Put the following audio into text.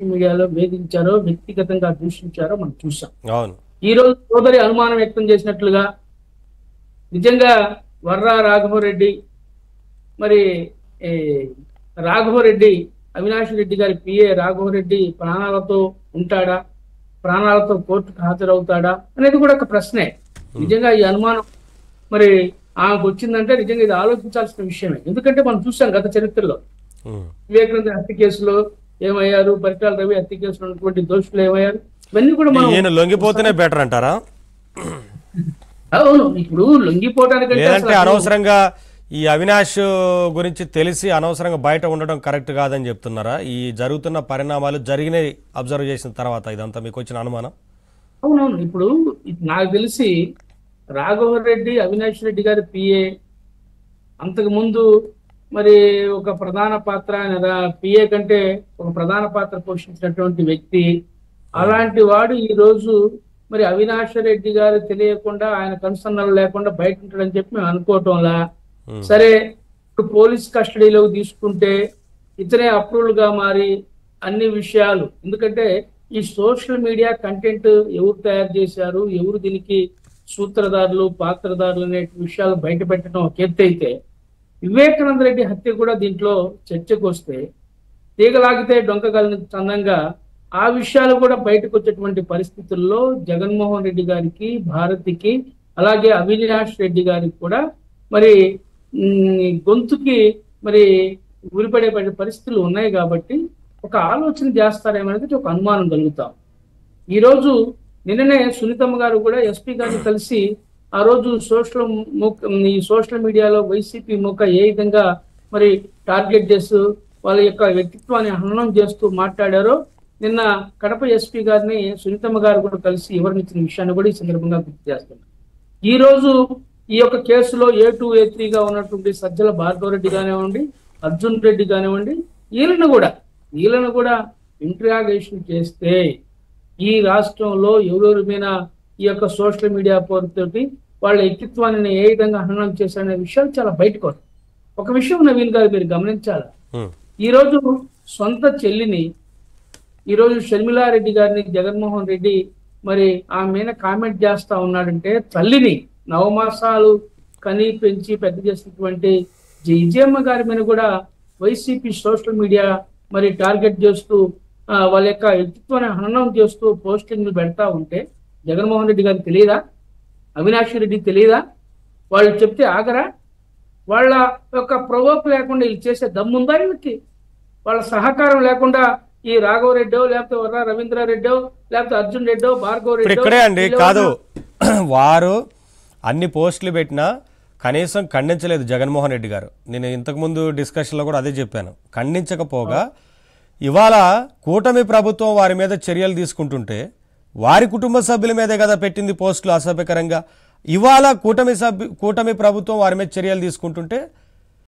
మీడియాలో వేధించారో, వ్యక్తిగతంగా దూషించారో మనం చూసాం. అవును. ఈ రోజు సోదరి అనుమానం వ్యక్తం చేసినట్లుగా నిజంగా వర్రా రాఘవరెడ్డి మరి ఈ రాఘవరెడ్డి అవినాష్ రెడ్డి గారి పిఏ రాఘవరెడ్డి ప్రాణాలతో ఉంటాడా, ప్రాణాలతో కోర్టుకు హాజరవుతాడా అనేది కూడా ఒక ప్రశ్నే. నిజంగా ఈ అనుమానం మరి ఆమెకు వచ్చిందంటే నిజంగా ఇది ఆలోచించాల్సిన విషయమే. ఎందుకంటే మనం చూసాం గత చరిత్రలో వివేకానంద హత్య కేసులో ఏమయ్యారు, పరిటాల రవి హత్య కేసులో ఉన్నటువంటి దోషులు ఏమయ్యారు, ఇవన్నీ కూడా మనం లొంగిపోతేనే బెటర్ అంటారా? అవును, ఇప్పుడు లొంగిపోవడానికి లేదంటే అనవసరంగా ఈ అవినాష్ గురించి తెలిసి అనవసరంగా బయట ఉండడం కరెక్ట్ కాదని చెప్తున్నారా? ఈ జరుగుతున్న పరిణామాలు జరిగినాయి అబ్జర్వ్ చేసిన తర్వాత ఇదంతా మీకు వచ్చిన అనుమానం? అవునవును, ఇప్పుడు నాకు తెలిసి రాఘవరెడ్డి అవినాష్ రెడ్డి గారి పిఏ అంతకు ముందు మరి ఒక ప్రధాన పాత్ర, పిఏ కంటే ఒక ప్రధాన పాత్ర పోషించినటువంటి వ్యక్తి. అలాంటి వాడు ఈ రోజు మరి అవినాష్ రెడ్డి గారు తెలియకుండా, ఆయన కనుసన్నలు లేకుండా బయట ఉంటాడని చెప్పి మేము అనుకోవటంలా. సరే, ఇప్పుడు పోలీస్ కస్టడీలోకి తీసుకుంటే ఇతనే అప్రూవల్ గా మారి అన్ని విషయాలు, ఎందుకంటే ఈ సోషల్ మీడియా కంటెంట్ ఎవరు తయారు చేశారు, ఎవరు దీనికి సూత్రధారులు, పాత్రధారులు అనే విషయాలు బయట పెట్టడం ఒక ఎత్తు అయితే, వివేకానంద రెడ్డి హత్య కూడా దీంట్లో చర్చకు వస్తే తీగలాగితే డొంకగలని చందంగా ఆ విషయాలు కూడా బయటకు వచ్చేటువంటి పరిస్థితుల్లో జగన్మోహన్ రెడ్డి గారికి, భారతికి, అలాగే అవినాష్ రెడ్డి గారికి కూడా మరి గొంతుకి మరి ఊరిపడే పరిస్థితులు ఉన్నాయి. కాబట్టి ఒక ఆలోచన చేస్తారేమనేది ఒక అనుమానం కలుగుతాం. ఈరోజు నిన్ననే సునీతమ్మ గారు కూడా ఎస్పీ గారిని కలిసి ఆ రోజు ఈ సోషల్ మీడియాలో వైసీపీ ముఖ ఏ విధంగా మరి టార్గెట్ చేస్తూ వాళ్ళ యొక్క వ్యక్తిత్వాన్ని హననం చేస్తూ మాట్లాడారో నిన్న కడప ఎస్పీ గారిని సునీతమ్మ గారు కూడా కలిసి వివరించిన విషయాన్ని కూడా ఈ సందర్భంగా గుర్తు చేస్తున్నారు. ఈ రోజు ఈ యొక్క కేసులో A2, A3గా ఉన్నటువంటి సజ్జల భార్గవరెడ్డి కానివ్వండి, అర్జున్ రెడ్డి కానివ్వండి, వీళ్ళను కూడా ఇంట్రాగేషన్ చేస్తే ఈ రాష్ట్రంలో ఎవరెవరి మీద ఈ యొక్క సోషల్ మీడియా పోరుతోటి వాళ్ళ వ్యక్తిత్వాన్ని ఏ విధంగా హననం చేశారనే విషయాలు చాలా బయటకు వస్తాయి. ఒక విషయం నవీన్ గారు మీరు గమనించాలి, ఈ రోజు సొంత చెల్లిని, ఈరోజు షర్మిలారెడ్డి గారిని జగన్మోహన్ రెడ్డి మరి ఆమె మీద కామెంట్ చేస్తా ఉన్నాడంటే, తల్లిని నవమాసాలు కని పెంచి పెద్ద చేసినటువంటి విజయమ్మ గారి మీద కూడా వైసీపీ సోషల్ మీడియా మరి టార్గెట్ చేస్తూ వాళ్ళ యొక్క వ్యక్తిత్వాన్ని హననం చేస్తూ పోస్టింగ్లు పెడతా ఉంటే జగన్మోహన్ రెడ్డి గారికి తెలియదా, అవినాష్ రెడ్డి తెలియదా? వాళ్ళు చెప్తే ఆగరా? వాళ్ళ యొక్క ప్రవోక్ లేకుండా వీళ్ళు చేసే దమ్ముందా? వీళ్ళకి వాళ్ళ సహకారం లేకుండా ఈ రాఘవరెడ్డో, లేకపోతే వర్రా రవీంద్రారెడ్డో, లేకపోతే అర్జున్ రెడ్డో, భార్గవ రెడ్డో ఇక్కడే అండి కాదు, వారు అన్ని పోస్టులు పెట్టినా కనీసం ఖండించలేదు జగన్మోహన్ రెడ్డి గారు. నేను ఇంతకుముందు డిస్కషన్లో కూడా అదే చెప్పాను. ఖండించకపోగా ఇవాళ కూటమి ప్రభుత్వం వారి మీద చర్యలు తీసుకుంటుంటే వారి కుటుంబ సభ్యుల మీదే కదా పెట్టింది పోస్టులు అసభ్యకరంగా. ఇవాళ కూటమి ప్రభుత్వం వారి మీద చర్యలు తీసుకుంటుంటే